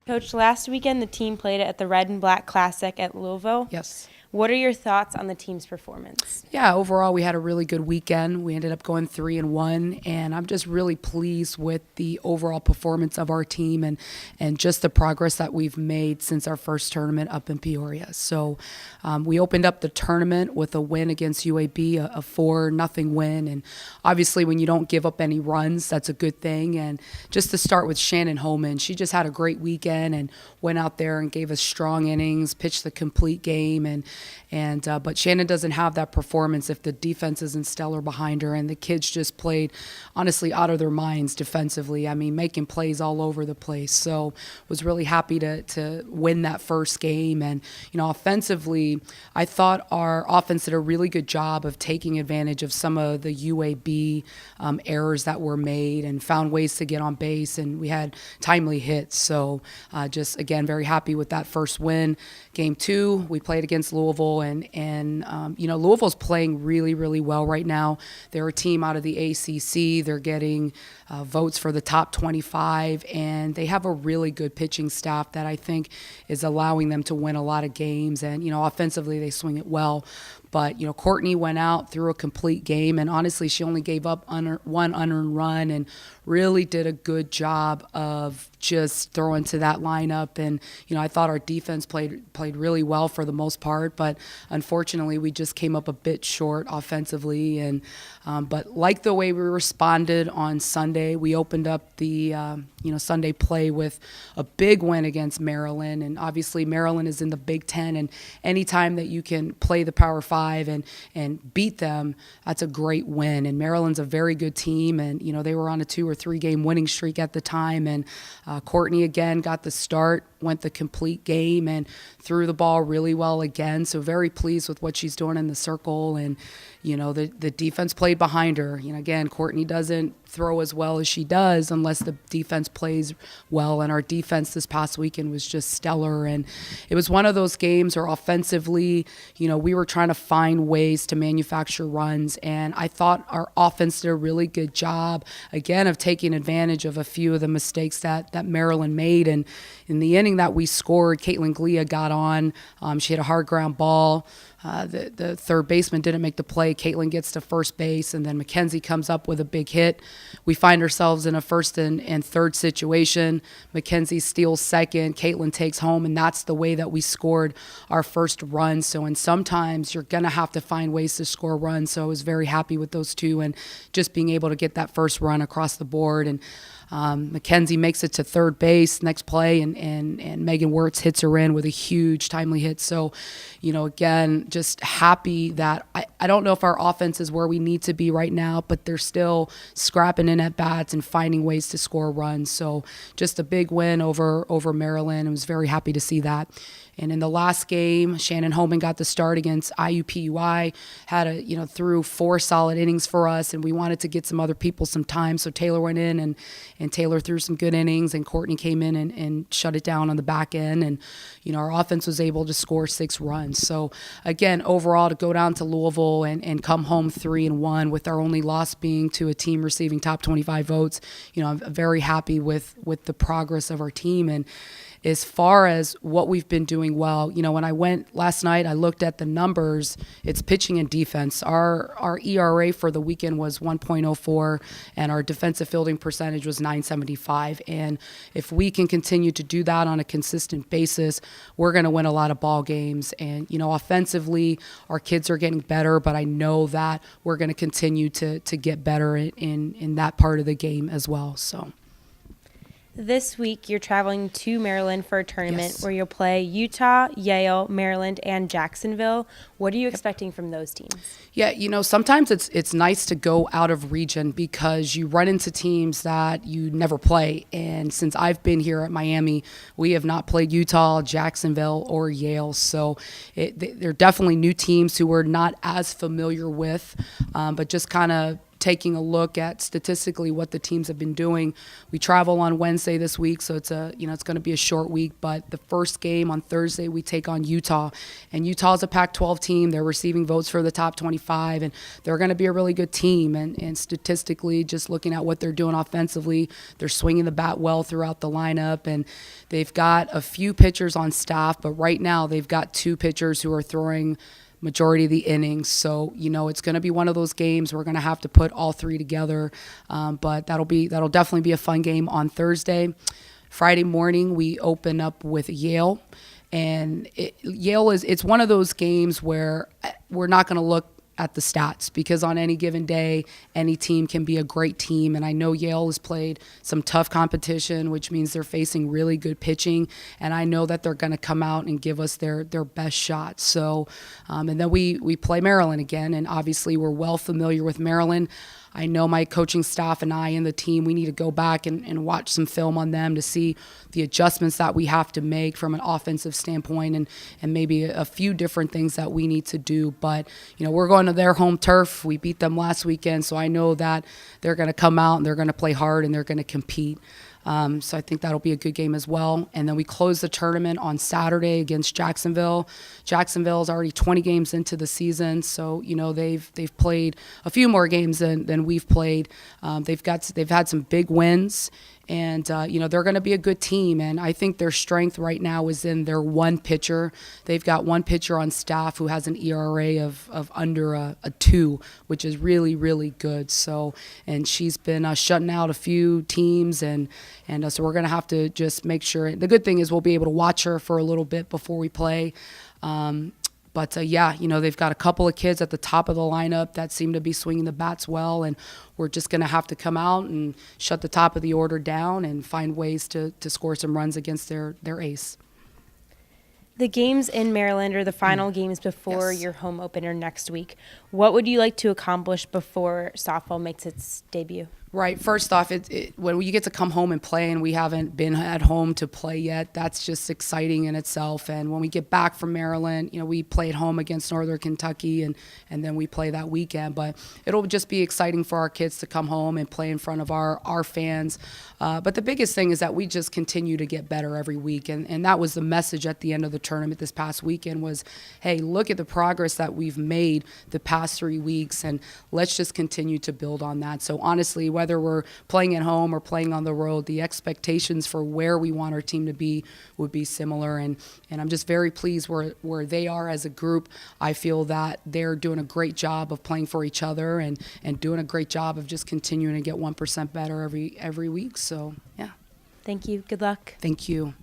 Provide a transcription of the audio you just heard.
Coach, last weekend the team played at the Red and Black Classic at Louisville. Yes. What are your thoughts on the team's performance? Yeah, overall we had a really good weekend. We ended up going 3-1, and I'm just really pleased with the overall performance of our team and just the progress that we've made since our first tournament up in Peoria. So we opened up the tournament with a win against UAB, a 4-0 win, and obviously when you don't give up any runs, that's a good thing. And just to start with Shannon Holman, she just had a great weekend and went out there and gave us strong innings, pitched the complete game, but Shannon doesn't have that performance if the defense isn't stellar behind her, and the kids just played honestly out of their minds defensively. I mean, making plays all over the place. So was really happy to win that first game. And offensively, I thought our offense did a really good job of taking advantage of some of the UAB errors that were made and found ways to get on base, and we had timely hits. So just again, very happy with that first win. Game 2, we played against Louisville, and Louisville's playing really, really well right now. They're a team out of the ACC. They're getting votes for the top 25, and they have a really good pitching staff that I think is allowing them to win a lot of games. And offensively, they swing it well. But Courtney went out through a complete game, and honestly, she only gave up one unearned run, and really did a good job of just throwing to that lineup. And I thought our defense played really well for the most part, but unfortunately, we just came up a bit short offensively. And but like the way we responded on Sunday, we opened up the Sunday play with a big win against Maryland, and obviously Maryland is in the Big Ten, and anytime that you can play the Power 5 and beat them, that's a great win. And Maryland's a very good team, and they were on a 2 or 3 game winning streak at the time. And Courtney again got the start, went the complete game, and threw the ball really well again. So very pleased with what she's doing in the circle. And the defense played behind her. Again, Courtney doesn't throw as well as she does unless the defense plays well, and our defense this past weekend was just stellar. And it was one of those games where offensively, we were trying to find ways to manufacture runs, and I thought our offense did a really good job again of taking advantage of a few of the mistakes that Maryland made. And in the inning that we scored, Caitlin Glia got on. She hit a hard ground ball. The third baseman didn't make the play. Caitlin gets to first base, and then Mackenzie comes up with a big hit. We find ourselves in a first and third situation. Mackenzie steals second. Caitlin takes home, and that's the way that we scored our first run. So, and sometimes you're going to have to find ways to score runs. So I was very happy with those two and just being able to get that first run across the board. And Mackenzie makes it to third base next play, and Megan Wirtz hits her in with a huge timely hit. So, again, just happy that I don't know if our offense is where we need to be right now, but they're still scrapping in at bats and finding ways to score runs. So just a big win over Maryland. I was very happy to see that. And in the last game, Shannon Holman got the start against IUPUI, had threw 4 solid innings for us, and we wanted to get some other people some time. So Taylor went in, and Taylor threw some good innings, and Courtney came in and shut it down on the back end. And, our offense was able to score 6 runs. So, again, overall, to go down to Louisville and come home 3-1 with our only loss being to a team receiving top 25 votes, I'm very happy with the progress of our team. And as far as what we've been doing well, when I went last night, I looked at the numbers. It's pitching and defense. Our ERA for the weekend was 1.04, and our defensive fielding percentage was 975. And if we can continue to do that on a consistent basis, we're going to win a lot of ball games. And offensively, our kids are getting better, but I know that we're going to continue to get better in that part of the game as well. So. This week, you're traveling to Maryland for a tournament Yes. where you'll play Utah, Yale, Maryland, and Jacksonville. What are you expecting from those teams? Yeah, sometimes it's nice to go out of region because you run into teams that you never play. And since I've been here at Miami, we have not played Utah, Jacksonville, or Yale. So they're definitely new teams who we're not as familiar with, but just kind of taking a look at statistically what the teams have been doing. We travel on Wednesday this week, so it's it's going to be a short week, but the first game on Thursday we take on Utah, and Utah's a Pac-12 team. They're receiving votes for the top 25, and they're going to be a really good team, and statistically, just looking at what they're doing offensively, they're swinging the bat well throughout the lineup, and they've got a few pitchers on staff, but right now they've got 2 pitchers who are throwing majority of the innings. So, it's going to be one of those games we're going to have to put all 3 together. But that'll definitely be a fun game on Thursday. Friday morning, we open up with Yale. And Yale it's one of those games where we're not going to look at the stats, because on any given day, any team can be a great team. And I know Yale has played some tough competition, which means they're facing really good pitching. And I know that they're going to come out and give us their best shot. So, and then we play Maryland again. And obviously we're well familiar with Maryland. I know my coaching staff and I and the team, we need to go back and watch some film on them to see the adjustments that we have to make from an offensive standpoint, and maybe a few different things that we need to do. But, we're going to their home turf. We beat them last weekend, so I know that they're going to come out and they're going to play hard and they're going to compete. So I think that'll be a good game as well. And then we close the tournament on Saturday against Jacksonville. Jacksonville is already 20 games into the season, so they've played a few more games than we've played. They've had some big wins. And, they're going to be a good team. And I think their strength right now is in their one pitcher. They've got one pitcher on staff who has an ERA of under a 2, which is really, really good. So, and she's been shutting out a few teams. And so we're going to have to just make sure. The good thing is we'll be able to watch her for a little bit before we play. But they've got a couple of kids at the top of the lineup that seem to be swinging the bats well, and we're just going to have to come out and shut the top of the order down and find ways to score some runs against their ace. The games in Maryland are the final games before Yes. your home opener next week. What would you like to accomplish before softball makes its debut? Right. First off, when you get to come home and play, and we haven't been at home to play yet, that's just exciting in itself. And when we get back from Maryland, we play at home against Northern Kentucky, and then we play that weekend. But it'll just be exciting for our kids to come home and play in front of our fans. But the biggest thing is that we just continue to get better every week. And that was the message at the end of the tournament this past weekend was, hey, look at the progress that we've made the past 3 weeks, and let's just continue to build on that. So honestly, whether we're playing at home or playing on the road, the expectations for where we want our team to be would be similar. And I'm just very pleased where they are as a group. I feel that they're doing a great job of playing for each other and doing a great job of just continuing to get 1% better every week. So, yeah. Thank you. Good luck. Thank you.